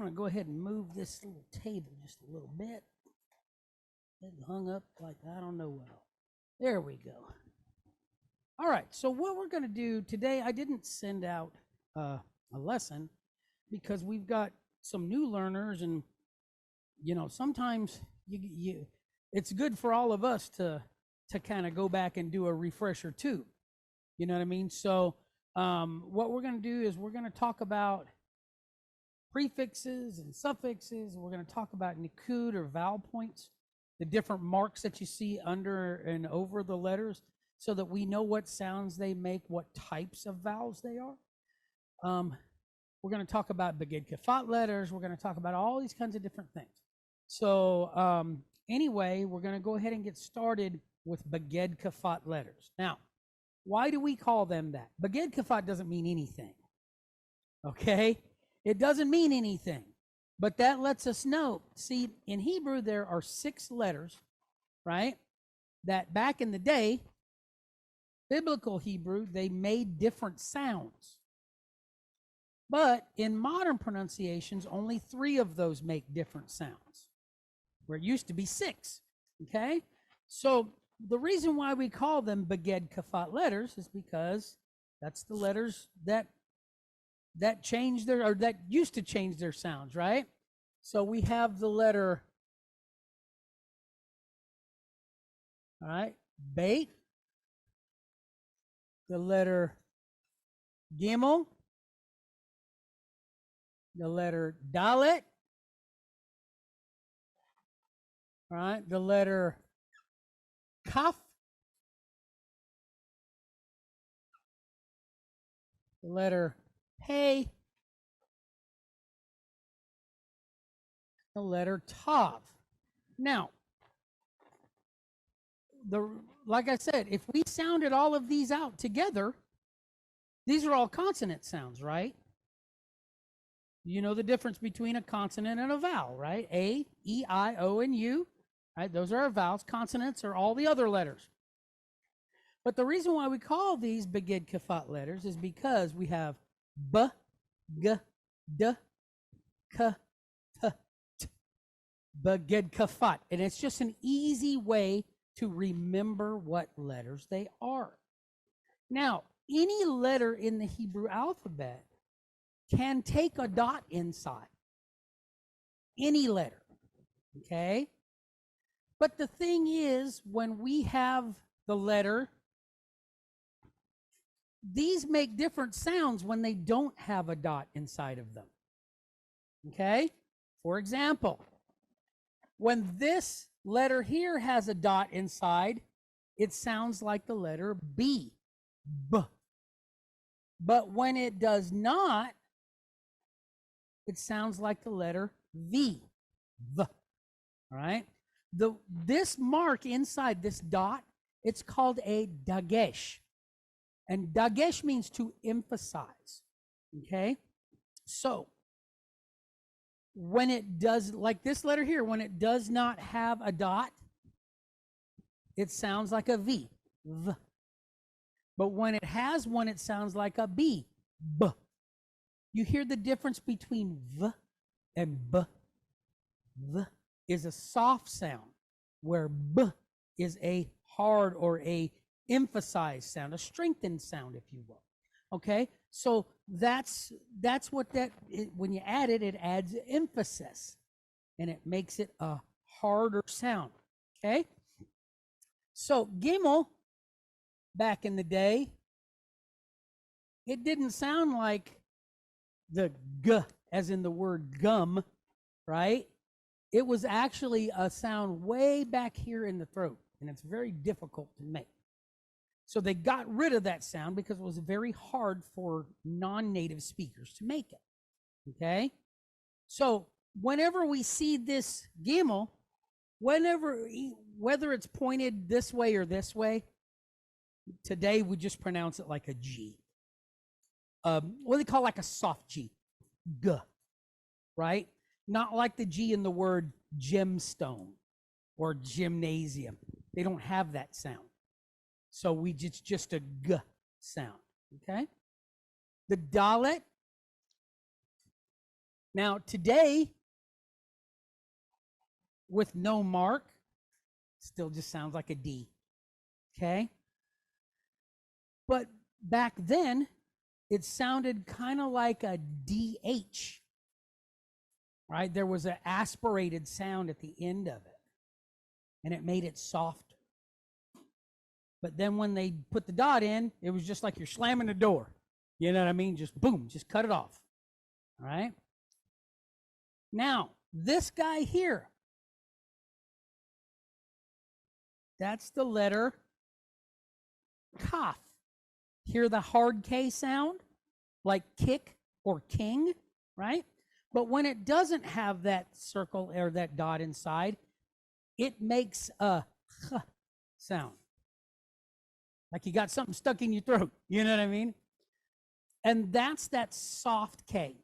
going to go ahead and move this little table just a little bit. It hung up like I don't know what. There we go. All right, so what we're going to do today, I didn't send out a lesson because we've got some new learners, and you know, sometimes it's good for all of us to kind of go back and do a refresher too. You know what I mean? So what we're going to do is we're going to talk about prefixes and suffixes. We're going to talk about nikud or vowel points, the different marks that you see under and over the letters, so that we know what sounds they make, what types of vowels they are. We're going to talk about beged kafat letters. We're going to talk about all these kinds of different things. So anyway, we're going to go ahead and get started with beged kafat letters. Now, why do we call them that? Beged kafat doesn't mean anything, okay? It doesn't mean anything, but that lets us know. See, in Hebrew, there are 6 letters, right, that back in the day, biblical Hebrew, they made different sounds. But in modern pronunciations, only 3 of those make different sounds, where it used to be 6, okay? So the reason why we call them beged kafat letters is because that's the letters that change their, or that used to change their sounds, right? So we have the letter, all right, bait, the letter gimel, the letter dalet, all right, the letter kaf, the letter hey, the letter tav. Now, like I said, if we sounded all of these out together, these are all consonant sounds, right? You know the difference between a consonant and a vowel, right? A, E, I, O, and U, right? Those are our vowels. Consonants are all the other letters. But the reason why we call these beged kafat letters is because we have b, g, d, k, t, t, beged kafat. And it's just an easy way to remember what letters they are. Now, any letter in the Hebrew alphabet can take a dot inside. Any letter, okay? But the thing is, when we have the letter, these make different sounds when they don't have a dot inside of them, okay? For example, when this letter here has a dot inside, it sounds like the letter B, B. But when it does not, it sounds like the letter V, V, all right? This mark inside this dot, it's called a dagesh. And dagesh means to emphasize, okay? So, when it does, like this letter here, when it does not have a dot, it sounds like a V, V. But when it has one, it sounds like a B, B. You hear the difference between V and B. V is a soft sound, where B is a hard or a emphasized sound, a strengthened sound, if you will. Okay, so that's what that, when you add it, it adds emphasis, and it makes it a harder sound. Okay, so gimel, back in the day, it didn't sound like the g as in the word gum, right? It was actually a sound way back here in the throat, and it's very difficult to make. So they got rid of that sound because it was very hard for non-native speakers to make it, okay? So whenever we see this gimel, whether it's pointed this way or this way, today we just pronounce it like a G. What they call like a soft G, G, right? Not like the G in the word gemstone or gymnasium. They don't have that sound. So it's just a G sound, okay? The dalet, Now, today, with no mark, still just sounds like a D. Okay? But back then, it sounded kind of like a DH. Right? There was an aspirated sound at the end of it, and it made it softer. But then when they put the dot in, it was just like you're slamming the door. You know what I mean? Just boom, just cut it off. All right? Now, this guy here, that's the letter Kaf. Hear the hard K sound? Like kick or king, right? But when it doesn't have that circle or that dot inside, it makes a H sound. Like you got something stuck in your throat. You know what I mean? And that's that soft K.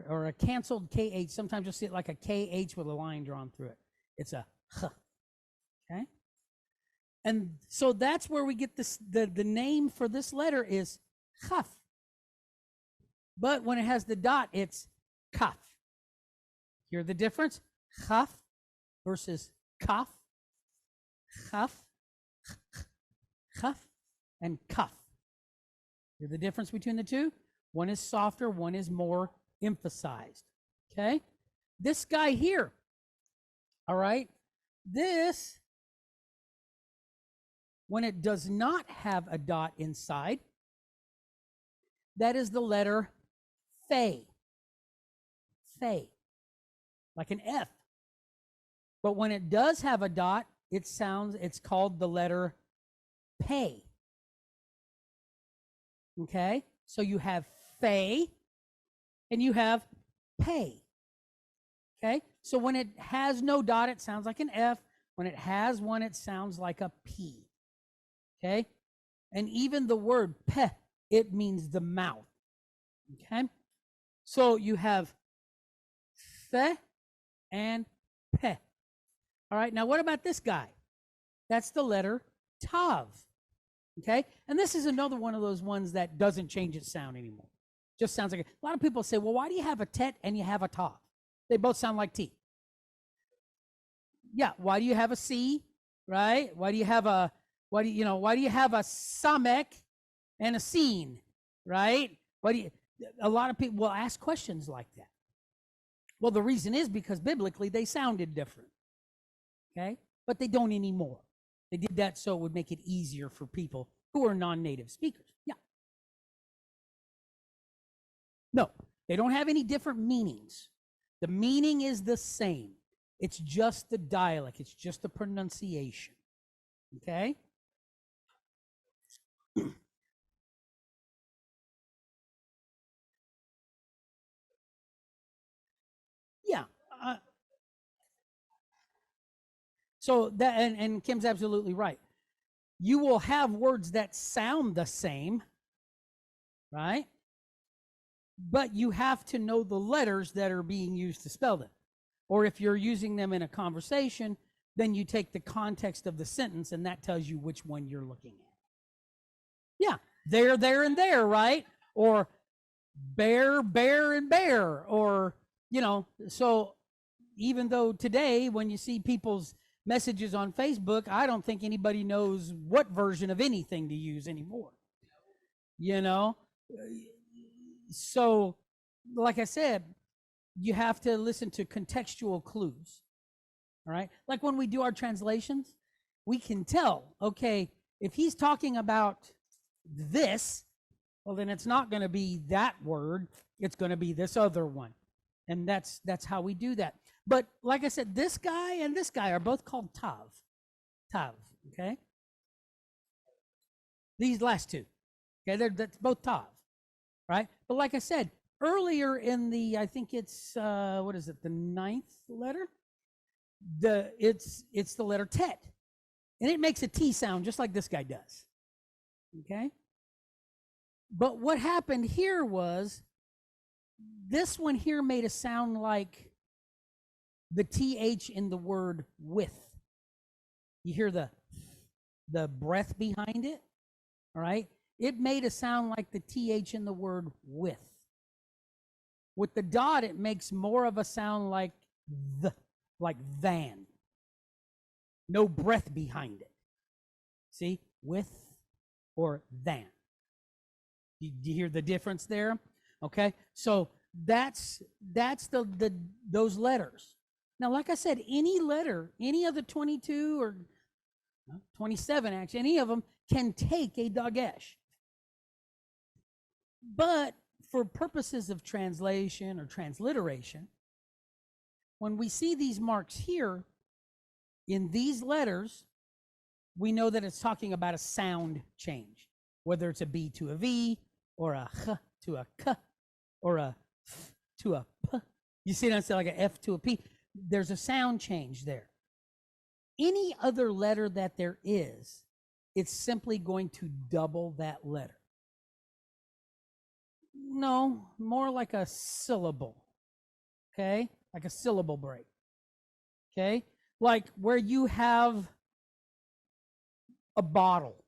Or a canceled KH. Sometimes you'll see it like a KH with a line drawn through it. It's a H. Okay? And so that's where we get this, the name for this letter is Chaf. But when it has the dot, it's Kaf. Hear the difference? Chaf versus Kaf. Chaf, Chaf, and Kaf. Hear the difference between the two? One is softer, one is more emphasized. Okay? This guy here, all right, this, when it does not have a dot inside, that is the letter Fe. Fe. Like an F. But when it does have a dot, it's called the letter Pe. Okay? So you have Fe and you have Pe. Okay? So when it has no dot, it sounds like an F. When it has one, it sounds like a P. Okay? And even the word Pe, it means the mouth. Okay? So you have Fe and Pe. All right, now what about this guy? That's the letter Tav. Okay? And this is another one of those ones that doesn't change its sound anymore. Just sounds like a lot of people say, well, why do you have a tet and you have a Tav? They both sound like T. Yeah, why do you have a C, right? Why do you have a samek and a scene, right? A lot of people will ask questions like that. Well, the reason is because biblically they sounded different. Okay? But they don't anymore. They did that so it would make it easier for people who are non-native speakers. Yeah. No, they don't have any different meanings. The meaning is the same. It's just the dialect. It's just the pronunciation. Okay? Yeah. So that, and Kim's absolutely right. You will have words that sound the same, right? But you have to know the letters that are being used to spell them. Or if you're using them in a conversation, then you take the context of the sentence and that tells you which one you're looking at. Yeah, there, and there, right? Or bear, and bear. Or, so even though today when you see people's messages on Facebook, I don't think anybody knows what version of anything to use anymore. So, like I said, you have to listen to contextual clues. All right? Like when we do our translations, we can tell, okay, if he's talking about this, well, then it's not going to be that word. It's going to be this other one. And that's how we do that. But like I said, this guy and this guy are both called Tav. Tav, okay? These last two. Okay, that's both Tav, right? But like I said, earlier in the, I think it's, what is it, the 9th letter? It's the letter Tet. And it makes a T sound just like this guy does. Okay? But what happened here was, this one here made a sound like the TH in the word with. You hear the breath behind it, all right? It made a sound like the TH in the word with. With the dot, it makes more of a sound like the, like than. No breath behind it. See? With or than. Do you hear the difference there? Okay, so that's those letters. Now, like I said, any letter, any of the 22 or 27 actually, any of them can take a dagesh. But for purposes of translation or transliteration, when we see these marks here in these letters, we know that it's talking about a sound change, whether it's a B to a V or a H to a K or a F to a P. You see that? Like an F to a P. There's a sound change there. Any other letter that there is, it's simply going to double that letter. No, more like a syllable. Okay? Like a syllable break. Okay? Like where you have a bottle.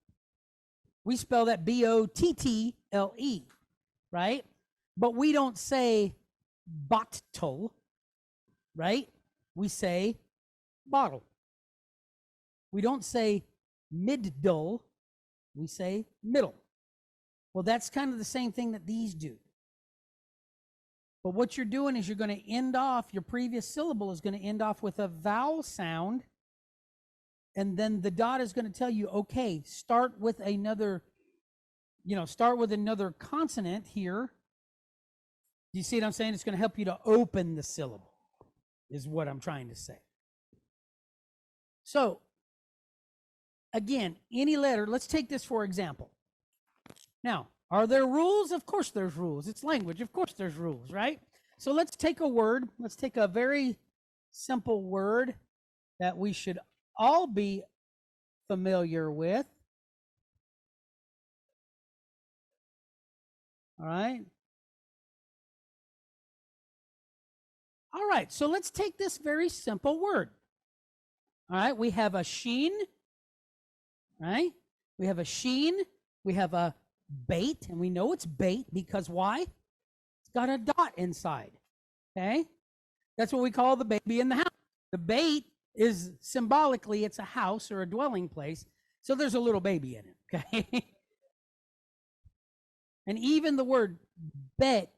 We spell that B-O-T-T-L-E, right? But we don't say bottle, right? We say bottle. We don't say middle, we say middle. Well, that's kind of the same thing that these do. But what you're doing is you're going to end off, your previous syllable is going to end off with a vowel sound, and then the dot is going to tell you, okay, start with another, start with another consonant here. Do you see what I'm saying? It's going to help you to open the syllable, is what I'm trying to say. So, again, any letter, let's take this for example. Now, are there rules? Of course there's rules. It's language. Of course there's rules, right? So let's take a word. Let's take a very simple word that we should all be familiar with. All right. All right, so let's take this very simple word. All right, we have a sheen, right? We have a sheen, we have a bait, and we know it's bait because why? It's got a dot inside, okay? That's what we call the baby in the house. The bait is symbolically, it's a house or a dwelling place, so there's a little baby in it, okay? And even the word bet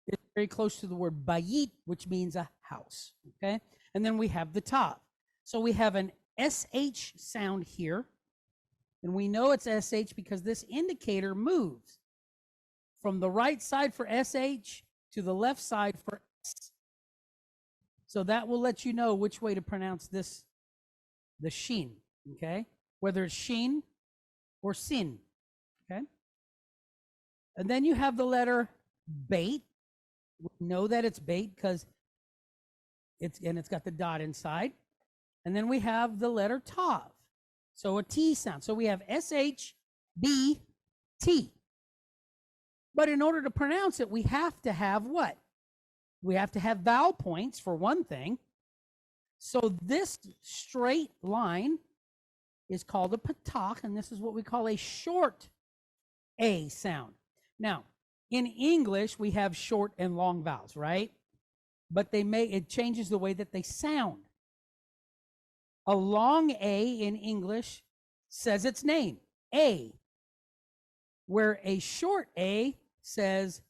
is very close to the word bayit, which means a house, okay? And then we have the tav. So we have an SH sound here, and we know it's SH because this indicator moves from the right side for SH to the left side for S. So that will let you know which way to pronounce this, the sheen, okay? Whether it's sheen or sin, okay? And then you have the letter bait. We know that it's bait because it's got the dot inside. And then we have the letter tav. So a T sound. So we have SH, B, T. But in order to pronounce it, we have to have what? We have to have vowel points for one thing. So this straight line is called a patach, and this is what we call a short A sound. Now, in English, we have short and long vowels, right? But it changes the way that they sound. A long A in English says its name, A, where a short A says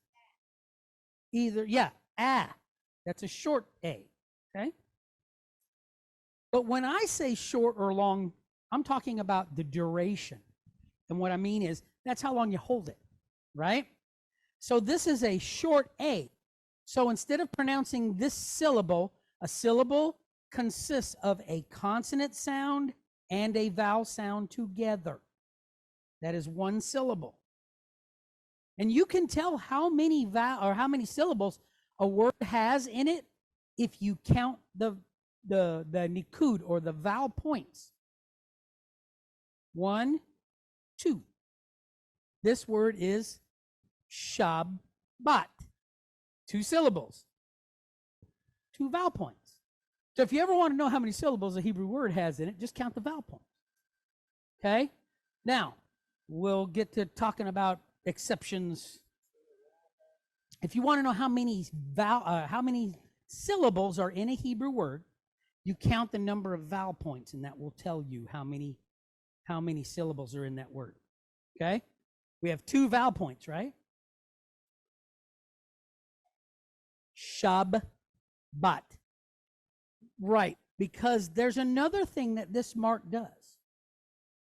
either, that's a short A, okay? But when I say short or long, I'm talking about the duration. And what I mean is, that's how long you hold it, right? So this is a short A. So instead of pronouncing this syllable, a syllable consists of a consonant sound and a vowel sound together. That is one syllable. And you can tell how many syllables a word has in it if you count the nikud or the vowel points. 1, 2. This word is Shabbat. 2 syllables. 2 vowel points. So if you ever want to know how many syllables a Hebrew word has in it, just count the vowel points. Okay? Now, we'll get to talking about exceptions if you want to know how many syllables are in a Hebrew word, you count the number of vowel points, and that will tell you how many syllables are in that word. Okay? We have 2 vowel points, right? Shabbat. Right, because there's another thing that this mark does.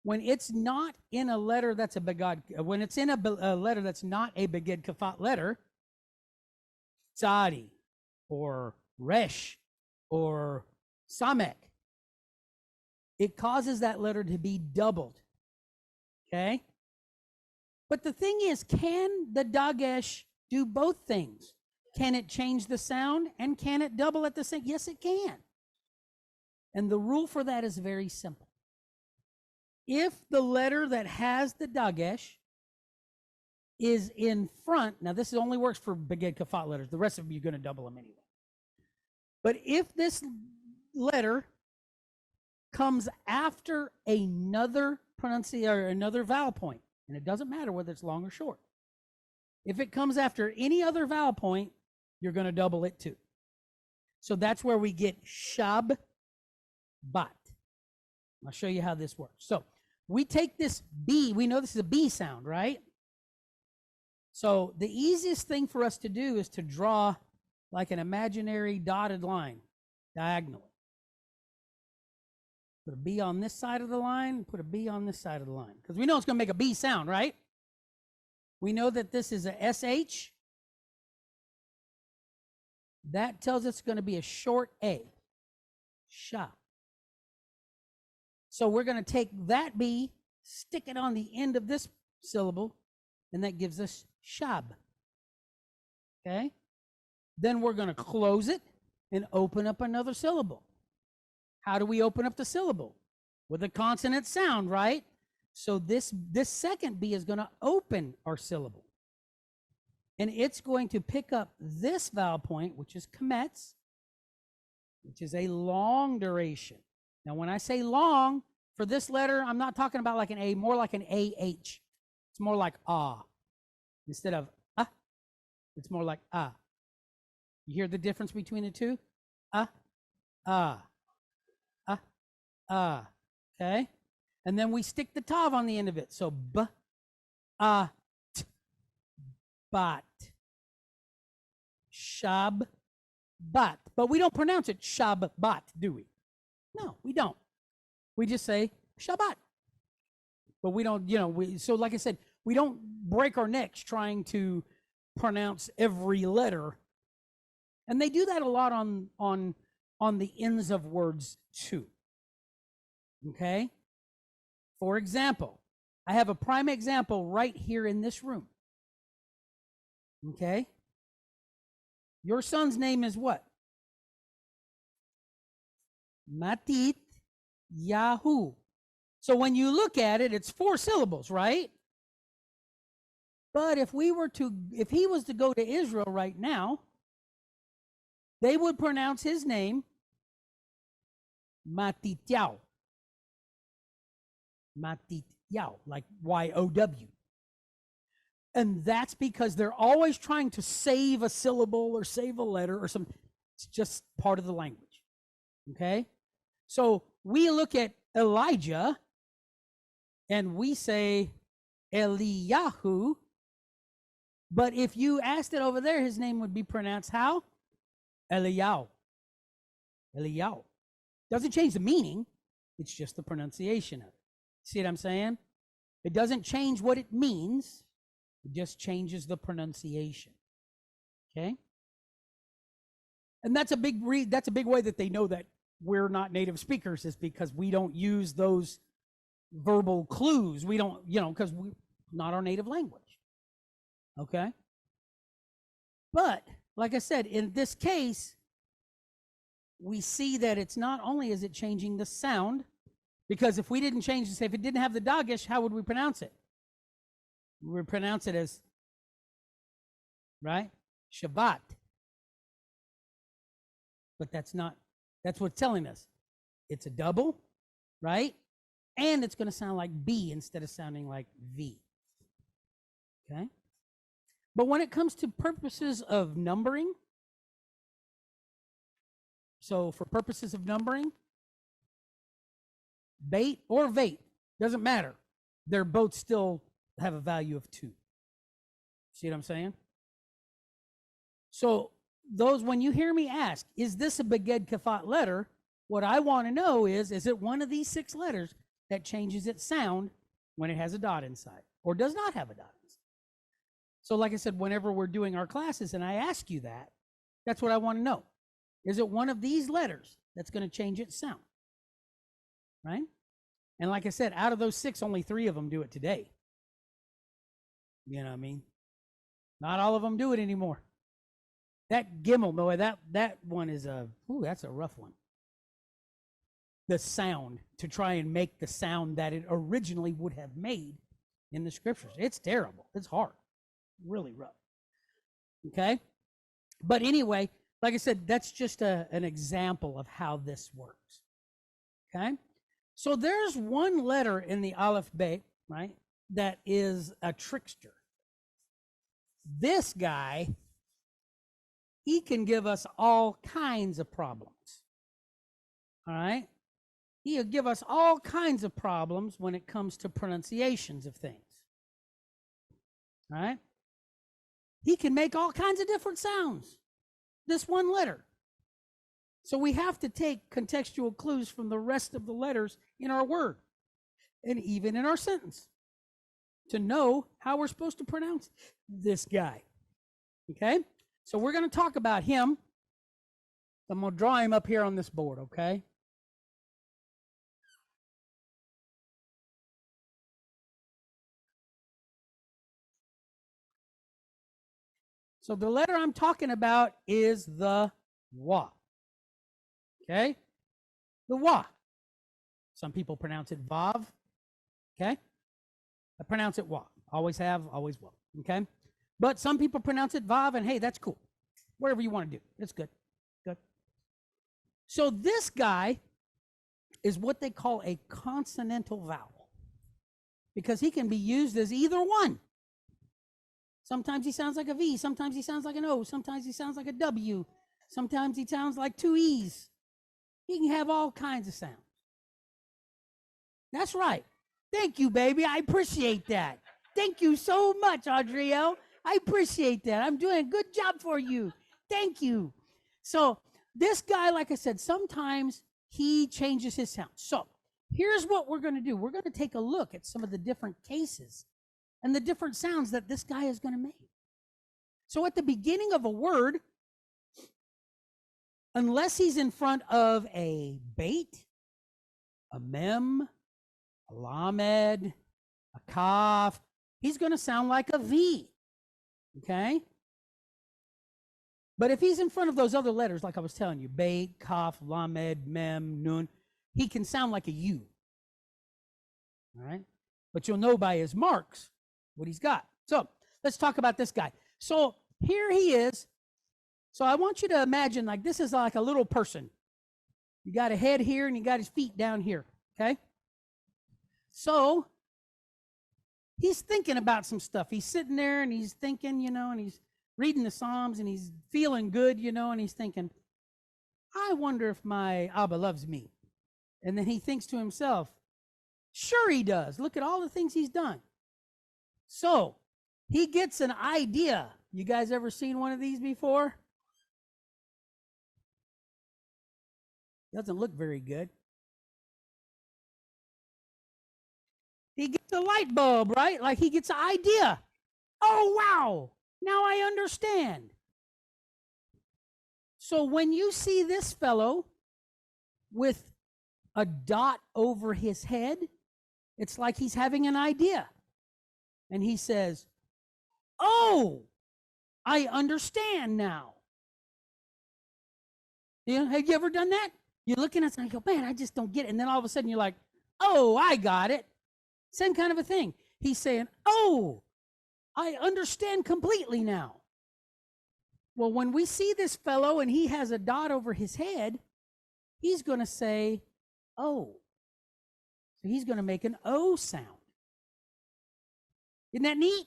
When it's not in a letter that's a begad, when it's in a letter that's not a beged kafat letter, tzadi or resh or samek, it causes that letter to be doubled. Okay? But the thing is, can the dagesh do both things? Can it change the sound and can it double at the same? Yes, it can. And the rule for that is very simple. If the letter that has the dagesh is in front, now this only works for beged kafat letters. The rest of them you're going to double them anyway. But if this letter comes after another pronunciation or another vowel point, and it doesn't matter whether it's long or short. If it comes after any other vowel point, you're going to double it too. So that's where we get shab bat. I'll show you how this works. So we take this B, we know this is a B sound, right? So the easiest thing for us to do is to draw like an imaginary dotted line diagonally. Put a B on this side of the line, and put a B on this side of the line. Because we know it's going to make a B sound, right? We know that this is a SH. That tells us it's going to be a short A. Sha. So we're going to take that B, stick it on the end of this syllable, and that gives us shab. Okay? Then we're going to close it and open up another syllable. How do we open up the syllable? With a consonant sound, right? So this second B is going to open our syllable. And it's going to pick up this vowel point, which is kametz, which is a long duration. Now, when I say long, for this letter, I'm not talking about like an A, more like an AH. It's more like ah. Instead of ah, it's more like ah. You hear the difference between the two? Ah, ah, ah, ah. Okay? And then we stick the tav on the end of it. So b, ah, t, bat. Shab, bat. But we don't pronounce it shab, bat, do we? No, we don't. We just say Shabbat. But we don't, so like I said, we don't break our necks trying to pronounce every letter. And they do that a lot on the ends of words too. Okay? For example, I have a prime example right here in this room. Okay? Your son's name is what? Matit Yahu. So when you look at it, it's 4 syllables, right? But if he was to go to Israel right now, they would pronounce his name Matityahu. Matityahu, like Y-O-W. And that's because they're always trying to save a syllable or save a letter or something. It's just part of the language. Okay? So we look at Elijah and we say Eliyahu, but if you asked it over there, his name would be pronounced how? Eliyahu. Eliyahu. Doesn't change the meaning, it's just the pronunciation of it. See what I'm saying? It doesn't change what it means, it just changes the pronunciation. Okay? And that's a big way that they know that we're not native speakers, is because we don't use those verbal clues. We don't, because we're not our native language. Okay? But, like I said, in this case, we see that it's not only is it changing the sound, because if we didn't change this, if it didn't have the dagesh, how would we pronounce it? We would pronounce it as, right? Shabbat. But that's what's telling us. It's a double, right? And it's going to sound like B instead of sounding like V. Okay? But when it comes to purposes of numbering, so for purposes of numbering, bait or vate, doesn't matter. They're both still have a value of 2. See what I'm saying? So those, when you hear me ask, is this a Beged Kafat letter? What I want to know is it one of these 6 letters that changes its sound when it has a dot inside or does not have a dot inside? So like I said, whenever we're doing our classes and I ask you that, that's what I want to know. Is it one of these letters that's going to change its sound? Right? And like I said, out of those 6, only 3 of them do it today. You know what I mean? Not all of them do it anymore. That Gimel, boy, that one is that's a rough one. The sound, to try and make the sound that it originally would have made in the scriptures. It's terrible. It's hard. Really rough. Okay? But anyway, like I said, that's just an example of how this works. Okay? So there's one letter in the Aleph Bet, right, that is a trickster. This guy, he can give us all kinds of problems. All right? He'll give us all kinds of problems when it comes to pronunciations of things. All right? He can make all kinds of different sounds. This one letter. So we have to take contextual clues from the rest of the letters in our word and even in our sentence to know how we're supposed to pronounce this guy. Okay? So we're going to talk about him. I'm going to draw him up here on this board, okay? So the letter I'm talking about is the Wa. Okay? The Wa. Some people pronounce it Vav. Okay? I pronounce it Wa. Always have, always will. Okay? But some people pronounce it Vav, and hey, that's cool. Whatever you want to do. It's good. Good. So this guy is what they call a consonantal vowel because he can be used as either one. Sometimes he sounds like a V, sometimes he sounds like an O, sometimes he sounds like a W, sometimes he sounds like 2 E's. He can have all kinds of sounds. That's right. Thank you, baby. I appreciate that. Thank you so much, Adriel. I appreciate that. I'm doing a good job for you. Thank you. So this guy, like I said, sometimes he changes his sound. So here's what we're going to do. We're going to take a look at some of the different cases and the different sounds that this guy is going to make. So at the beginning of a word, unless he's in front of a bait, a mem, a lamed, a kaf, he's going to sound like a V. Okay? But if he's in front of those other letters, like I was telling you, bait, kaf, lamed, mem, nun, he can sound like a U. All right? But you'll know by his marks what he's got. So let's talk about this guy. So here he is. So I want you to imagine like this is like a little person. You got a head here and you got his feet down here. Okay? So he's thinking about some stuff. He's sitting there and he's thinking, and he's reading the Psalms and he's feeling good, and he's thinking, I wonder if my Abba loves me. And then he thinks to himself, sure he does. Look at all the things he's done. So he gets an idea. You guys ever seen one of these before? Doesn't look very good. He gets a light bulb, right? Like he gets an idea. Oh, wow. Now I understand. So when you see this fellow with a dot over his head, it's like he's having an idea. And he says, oh, I understand now. Have you ever done that? You're looking at something and you go, man, I just don't get it. And then all of a sudden you're like, oh, I got it. Same kind of a thing. He's saying, oh, I understand completely now. Well, when we see this fellow and he has a dot over his head, he's going to say, oh. So he's going to make an O sound. Isn't that neat?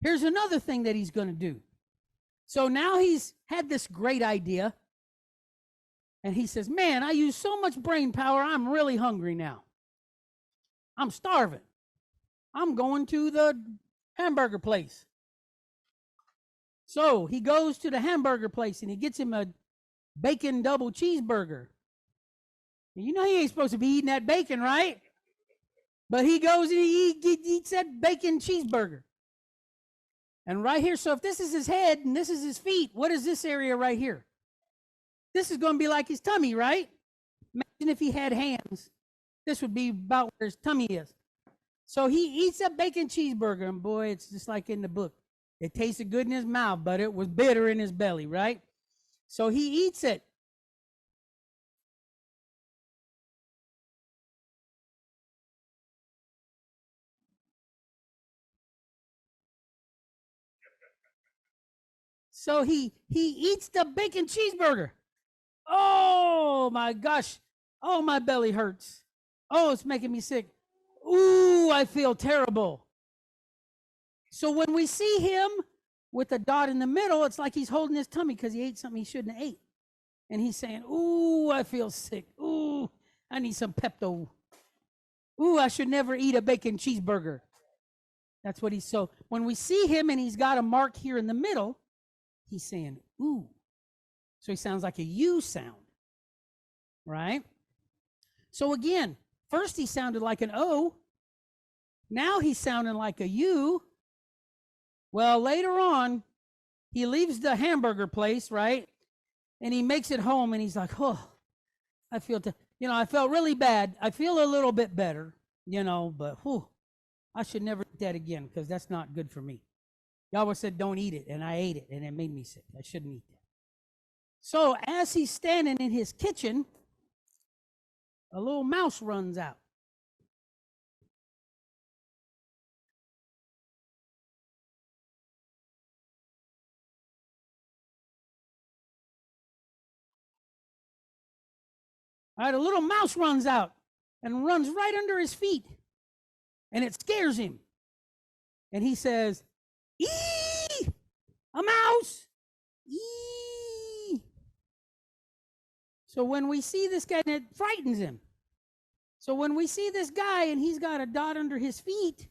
Here's another thing that he's going to do. So now he's had this great idea. And he says, man, I use so much brain power, I'm really hungry now. I'm starving. I'm going to the hamburger place. So he goes to the hamburger place and he gets him a bacon double cheeseburger. You know he ain't supposed to be eating that bacon, right? But he goes and he eats that bacon cheeseburger. And right here, so if this is his head and this is his feet, what is this area right here? This is going to be like his tummy, right? Imagine if he had hands. This would be about where his tummy is. So he eats a bacon cheeseburger, and boy, it's just like in the book. It tasted good in his mouth, but it was bitter in his belly, right? So he eats it. So he eats the bacon cheeseburger. Oh my gosh. Oh, my belly hurts. Oh, it's making me sick. Ooh, I feel terrible. So when we see him with a dot in the middle, it's like he's holding his tummy because he ate something he shouldn't have ate. And he's saying, ooh, I feel sick. Ooh, I need some Pepto. Ooh, I should never eat a bacon cheeseburger. That's what he's, so when we see him and he's got a mark here in the middle, he's saying, ooh. So he sounds like a U sound, right? So again, first he sounded like an O. Now he's sounding like a U. Well, later on, he leaves the hamburger place, right? And he makes it home and he's like, oh, I feel, I felt really bad. I feel a little bit better, but I should never eat that again because that's not good for me. Yahweh said, don't eat it. And I ate it and it made me sick. I shouldn't eat that. So as he's standing in his kitchen, a little mouse runs out. All right, a little mouse runs out and runs right under his feet. And it scares him. And he says, "Ee! A mouse! Ee!" So when we see this guy, it frightens him. So when we see this guy and he's got a dot under his feet,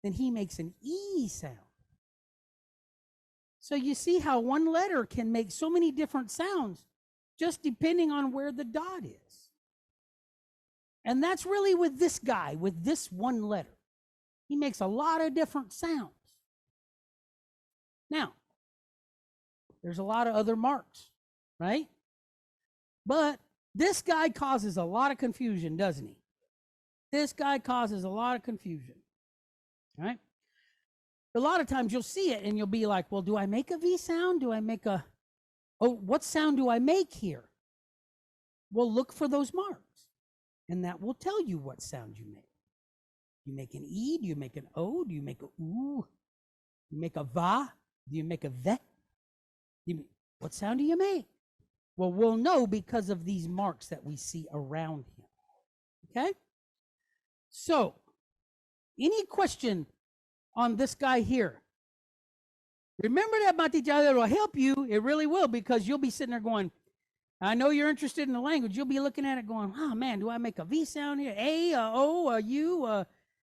then he makes an E sound. So you see how one letter can make so many different sounds just depending on where the dot is. And that's really with this guy, with this one letter. He makes a lot of different sounds. Now, there's a lot of other marks, right? But this guy causes a lot of confusion, doesn't he? This guy causes a lot of confusion, right? A lot of times you'll see it and you'll be like, well, do I make a V sound? Do I make a, what sound do I make here? Well, look for those marks and that will tell you what sound you make. You make an E, do you make an O, do you make a OO? You make a VA, do you make a VE? What sound do you make? Well, we'll know because of these marks that we see around him. Okay? So, any question on this guy here? Remember that, Matija, it will help you. It really will, because you'll be sitting there going, I know you're interested in the language. You'll be looking at it going, oh, man, do I make a V sound here? A, a O, a U, a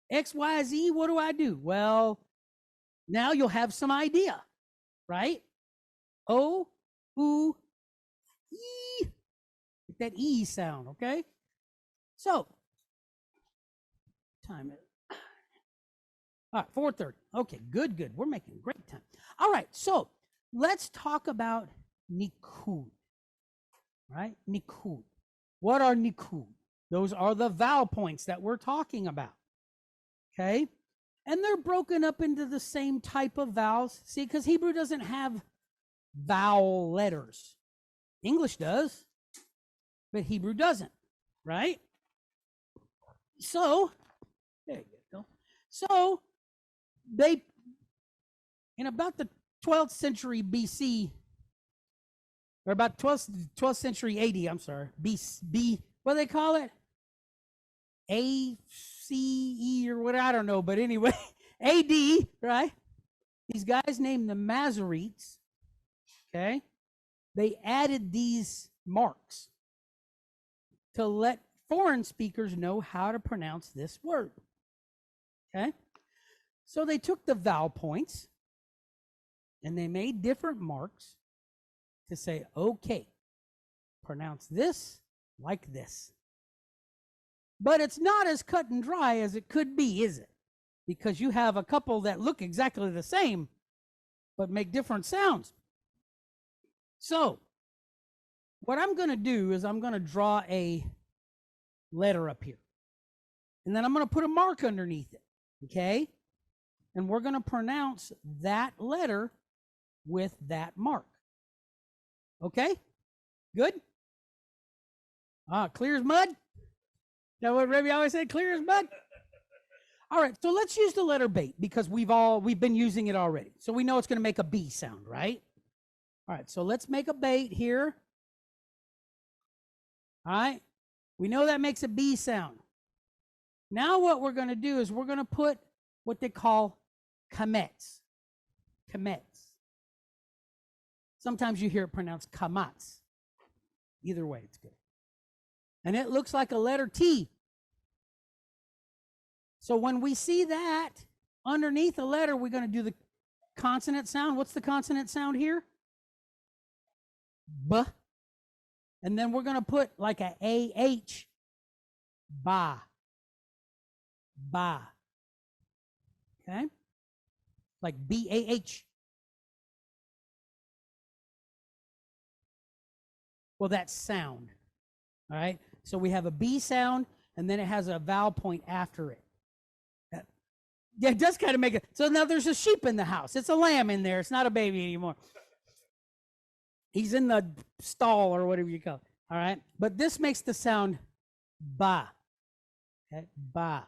X, Y, Z? What do I do? Well, now you'll have some idea, right? O, U, E. That E sound, okay? So, time it. All right, 4:30. Okay, good. We're making great time. All right, so let's talk about nikud. Right? Nikud. What are nikud? Those are the vowel points that we're talking about. Okay? And they're broken up into the same type of vowels. See, because Hebrew doesn't have vowel letters. English does, but Hebrew doesn't. Right? So, there you go. So, they, in about the 12th century BC, or about 12th century AD, I'm sorry, B, what do they call it? ACE or what, I don't know, but anyway, AD, right? These guys named the Masoretes, okay? They added these marks to let foreign speakers know how to pronounce this word, okay? So they took the vowel points and they made different marks to say, okay, pronounce this like this. But it's not as cut and dry as it could be, is it? Because you have a couple that look exactly the same, but make different sounds. So what I'm going to do is I'm going to draw a letter up here. And then I'm going to put a mark underneath it, okay? And we're going to pronounce that letter with that mark. Okay? Good? Clear as mud? Is that what Rebbe always said, clear as mud? All right, so let's use the letter bait because we've been using it already. So we know it's going to make a B sound, right? All right, so let's make a bait here. All right, we know that makes a B sound. Now what we're going to do is we're going to put what they call kamets. Kamets. Sometimes you hear it pronounced kamats. Either way, it's good. And it looks like a letter T. So when we see that underneath the letter, we're going to do the consonant sound. What's the consonant sound here? B. And then we're going to put like a AH. Ba. Ba. Okay? Like BAH. Well, that's sound. All right? So we have a B sound, and then it has a vowel point after it. Yeah, it does kind of make it. So now there's a sheep in the house. It's a lamb in there. It's not a baby anymore. He's in the stall or whatever you call it. All right? But this makes the sound ba. Okay? Ba.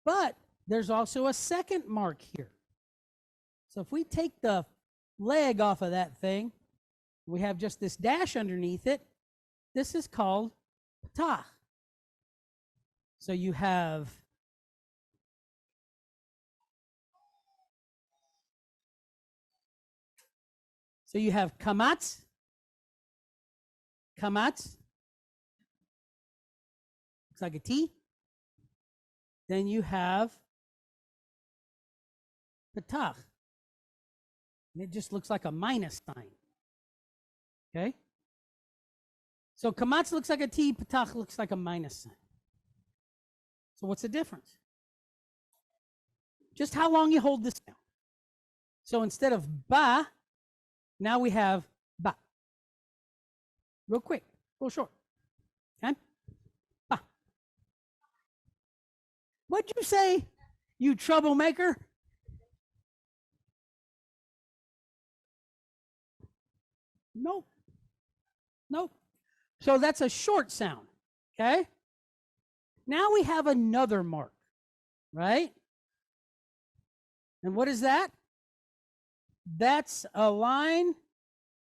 But there's also a second mark here. So if we take the leg off of that thing, we have just this dash underneath it. This is called patah. So you have kamats. Kamats. Looks like a T. Then you have patah. And it just looks like a minus sign. Okay? So kamats looks like a T, patah looks like a minus sign. So what's the difference? Just how long you hold this down. So instead of ba, now we have ba. Real quick, real short. Okay? Ba. What'd you say, you troublemaker? Nope. Nope. So that's a short sound. Okay? Now we have another mark, right? And what is that? That's a line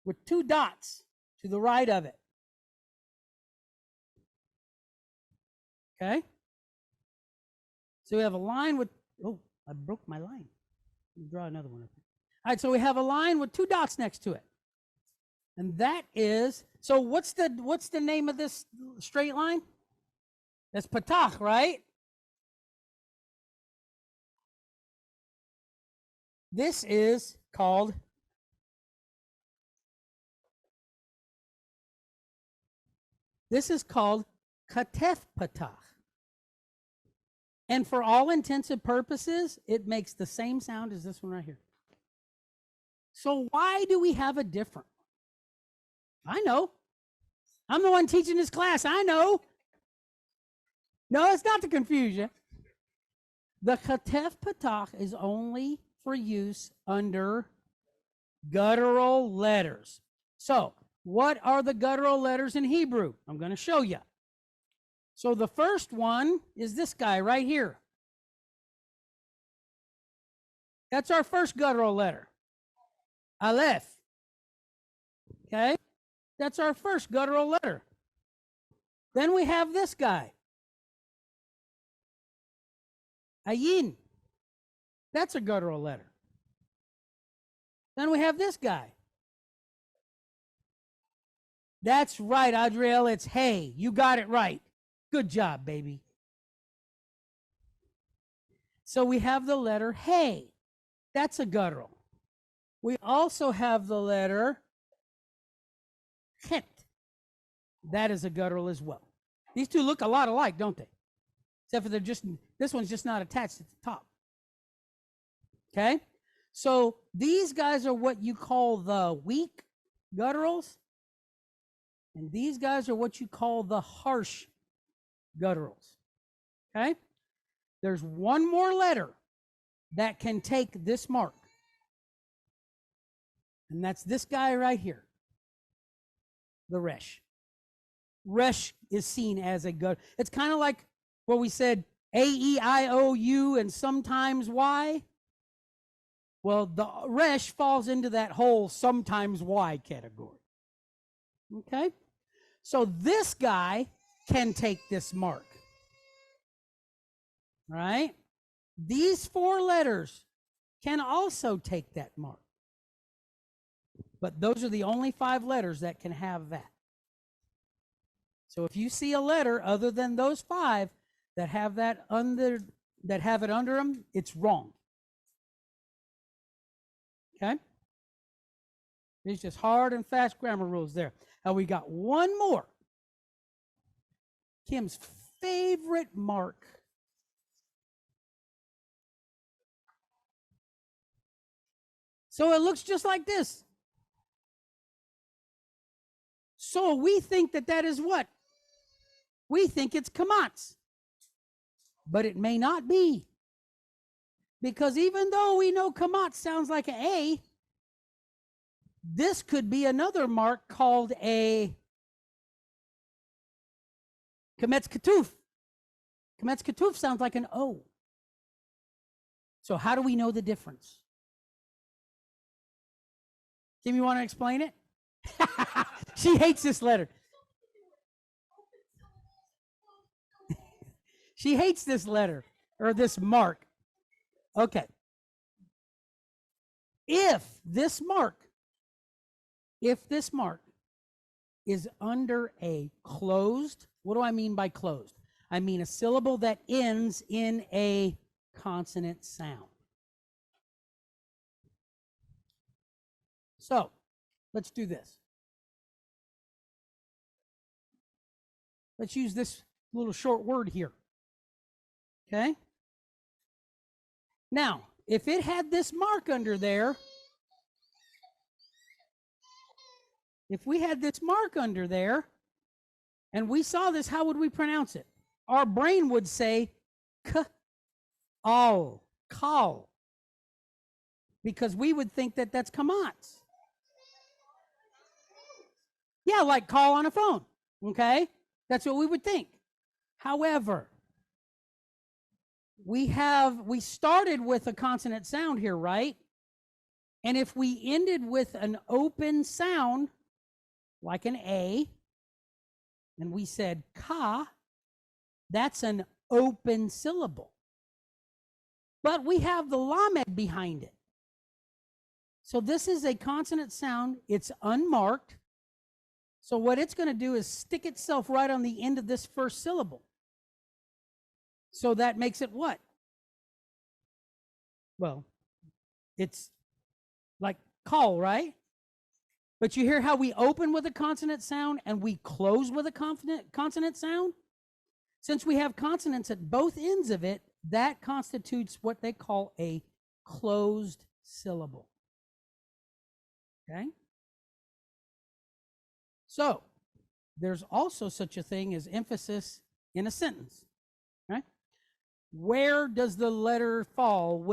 with two dots to the right of it. Okay? So we have a line with, oh, I broke my line. Let me draw another one up here. All right, so we have a line with two dots next to it. And that is, so what's the name of this straight line? That's patah, right? This is called katef patah. And for all intents and purposes, it makes the same sound as this one right here. So why do we have a different? I know. I'm the one teaching this class. I know. No, it's not to confuse you. The katef patah is only for use under guttural letters. So, what are the guttural letters in Hebrew? I'm going to show you. So the first one is this guy right here. That's our first guttural letter. Aleph. Okay? That's our first guttural letter. Then we have this guy. Ayin. That's a guttural letter. Then we have this guy. That's right, Adriel. It's hey. You got it right. Good job, baby. So we have the letter hey. That's a guttural. We also have the letter het. That is a guttural as well. These two look a lot alike, don't they? Except for this one's just not attached at the top. Okay? So these guys are what you call the weak gutturals. And these guys are what you call the harsh gutturals. Okay? There's one more letter that can take this mark. And that's this guy right here. The resh. Resh is seen as a gut. It's kind of like what we said, A, E, I, O, U, and sometimes Y. Well, the resh falls into that whole sometimes Y category. Okay? So this guy can take this mark. Right? These four letters can also take that mark. But those are the only 5 letters that can have that. So if you see a letter other than those 5 that have that under, that have it under them, it's wrong. Okay? These just hard and fast grammar rules there. Now we got one more. Kim's favorite mark. So it looks just like this. So we think that that is what? We think it's kamatz. But it may not be. Because even though we know kamatz sounds like an A, this could be another mark called a kametz ketuf. Kametz ketuf sounds like an O. So how do we know the difference? Kim, you want to explain it? She hates this letter. She hates this letter or this mark. Okay. If this mark is under a closed, what do I mean by closed? I mean a syllable that ends in a consonant sound. So let's do this. Let's use this little short word here. Okay? Now, if it had this mark under there, if we had this mark under there and we saw this, how would we pronounce it? Our brain would say k-al, call, because we would think that that's kamatz. Yeah, like call on a phone, okay? That's what we would think. However, we started with a consonant sound here, right? And if we ended with an open sound, like an A, and we said ka, that's an open syllable. But we have the lamed behind it. So this is a consonant sound. It's unmarked. So what it's going to do is stick itself right on the end of this first syllable. So that makes it what? Well, it's like call, right? But you hear how we open with a consonant sound and we close with a consonant sound? Since we have consonants at both ends of it, that constitutes what they call a closed syllable. Okay? So, there's also such a thing as emphasis in a sentence. Right? Where does the letter fall?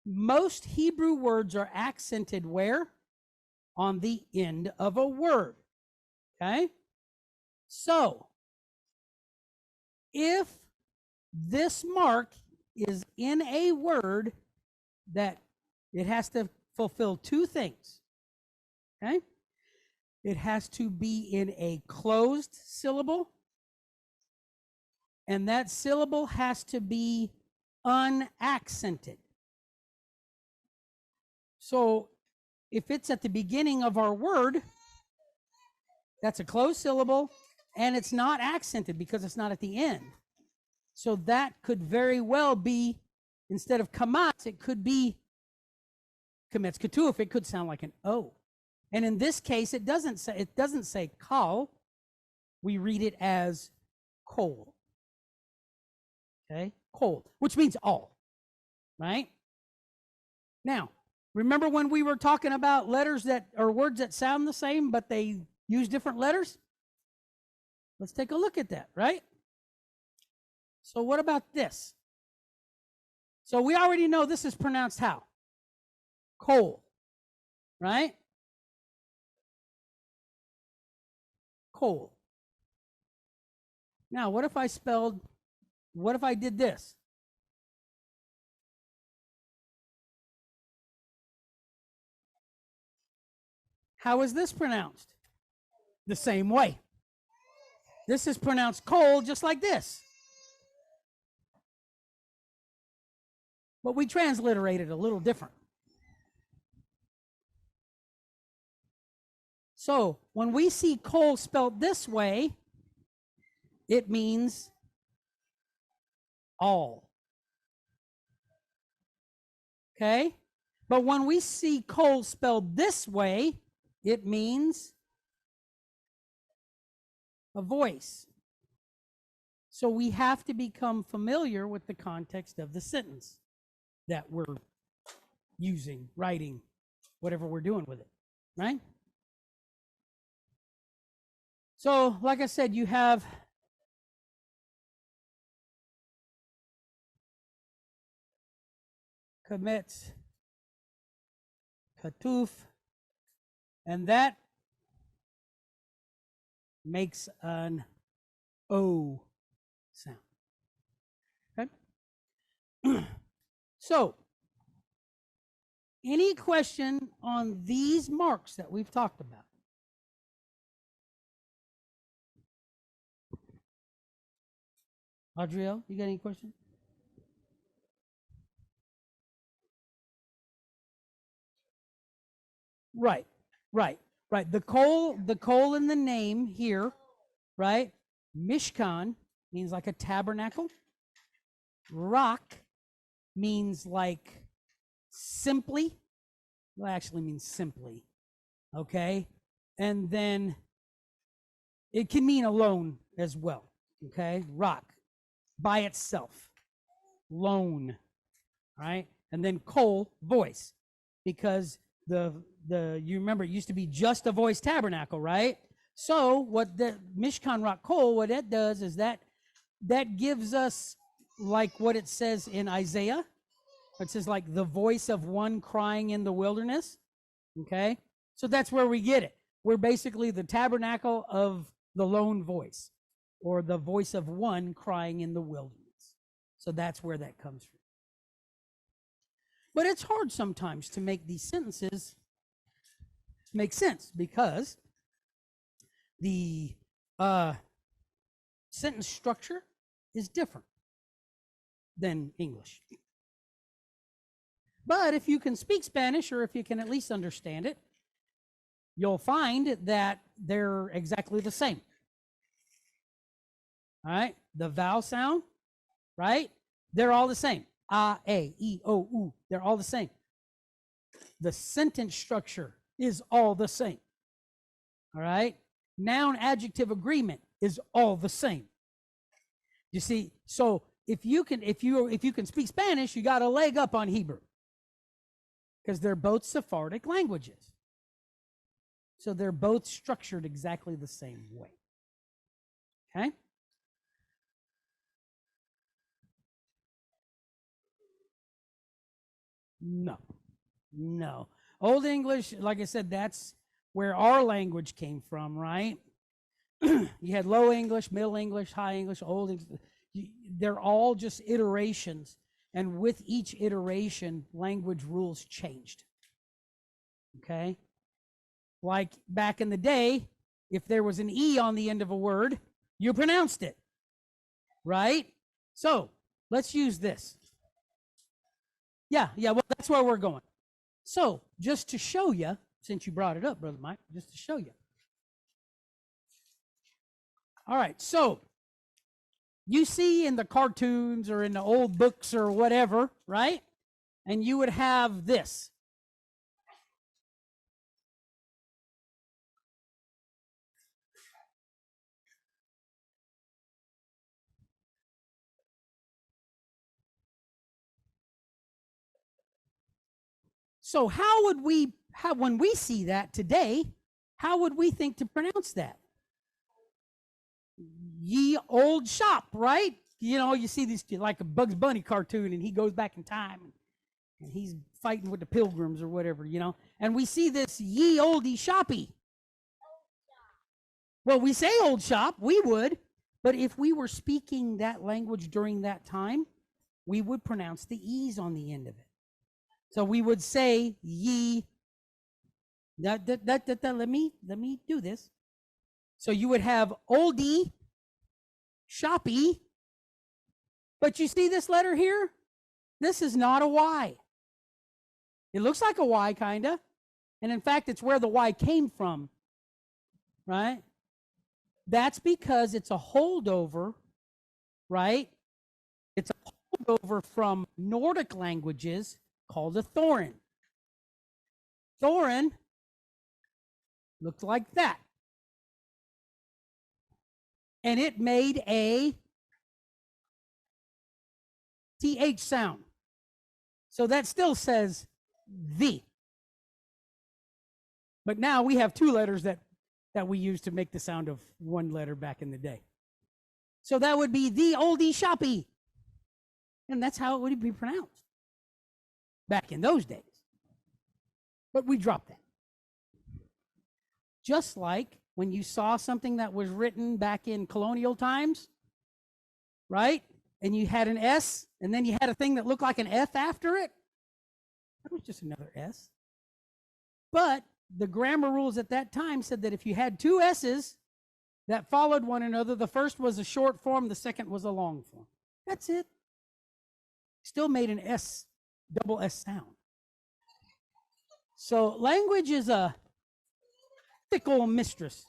Most Hebrew words are accented where? On the end of a word. Okay? So, if this mark is in a word, that it has to fulfill 2 things. Okay? It has to be in a closed syllable, and that syllable has to be unaccented. So if it's at the beginning of our word, that's a closed syllable, and it's not accented because it's not at the end. So that could very well be, instead of kamatz, it could be kametz ketuf. It could sound like an O. And in this case, it doesn't say kal. We read it as kol. Okay, kol, which means all, right? Now, remember when we were talking about letters that or words that sound the same, but they use different letters? Let's take a look at that, right? So what about this? So we already know this is pronounced how? Kol, right? Kol. Now, what if I did this? How is this pronounced? The same way. This is pronounced kol just like this. But we transliterate it a little different. So when we see kol spelled this way, it means all. Okay? But when we see kol spelled this way, it means a voice. So we have to become familiar with the context of the sentence that we're using, writing, whatever we're doing with it, right? So, like I said, you have kametz ketuf, and that makes an O sound. Okay? So, any question on these marks that we've talked about? Adriel, you got any questions? Right. The kol in the name here, right? Mishkan means like a tabernacle. Rock means like simply. Well, actually means simply. Okay. And then it can mean alone as well. Okay. Rock by itself. Lone. Right. And then kol, voice. Because you remember it used to be just a voice tabernacle, right? So what the Mishkan Rock Kol, what that does is that gives us like what it says in Isaiah. It says like the voice of one crying in the wilderness. Okay. So that's where we get it. We're basically the tabernacle of the lone voice, or the voice of one crying in the wilderness. So that's where that comes from. But it's hard sometimes to make these sentences make sense because the sentence structure is different than English. But if you can speak Spanish, or if you can at least understand it, you'll find that they're exactly the same. All right, the vowel sound, right? They're all the same. A, E, O, U. They're all the same. The sentence structure is all the same. All right? Noun adjective agreement is all the same. You see, so if you can speak Spanish, you got a leg up on Hebrew. Because they're both Sephardic languages. So they're both structured exactly the same way. Okay? No. Old English, like I said, that's where our language came from, right? You had Low English, Middle English, High English, Old English. They're all just iterations. And with each iteration, language rules changed. Okay? Like back in the day, if there was an E on the end of a word, you pronounced it. Right? So, let's use this. Yeah, well, that's where we're going. So just to show you, since you brought it up, Brother Mike, just to show you. All right, so you see in the cartoons or in the old books or whatever, right? And you would have this. So how would we, when we see that today, how would we think to pronounce that? Ye old shop, right? You know, you see this like a Bugs Bunny cartoon and he goes back in time and he's fighting with the pilgrims or whatever, you know. And we see this ye oldie shoppy. Well, we say old shop, we would, but if we were speaking that language during that time, we would pronounce the E's on the end of it. So we would say ye, let me do this. So you would have oldie, shoppy, but you see this letter here? This is not a Y. It looks like a Y, kind of. And in fact, it's where the Y came from, right? That's because it's a holdover, right? It's a holdover from Nordic languages called a thorin. Thorin looked like that. And it made a TH sound. So that still says the. But now we have two letters that we use to make the sound of one letter back in the day. So that would be the oldie shoppy. And that's how it would be pronounced back in those days. But we dropped that. Just like when you saw something that was written back in colonial times, right? And you had an S, and then you had a thing that looked like an F after it. That was just another S. But the grammar rules at that time said that if you had two S's that followed one another, the first was a short form, the second was a long form. That's it. Still made an S, double S sound. So language is a fickle mistress.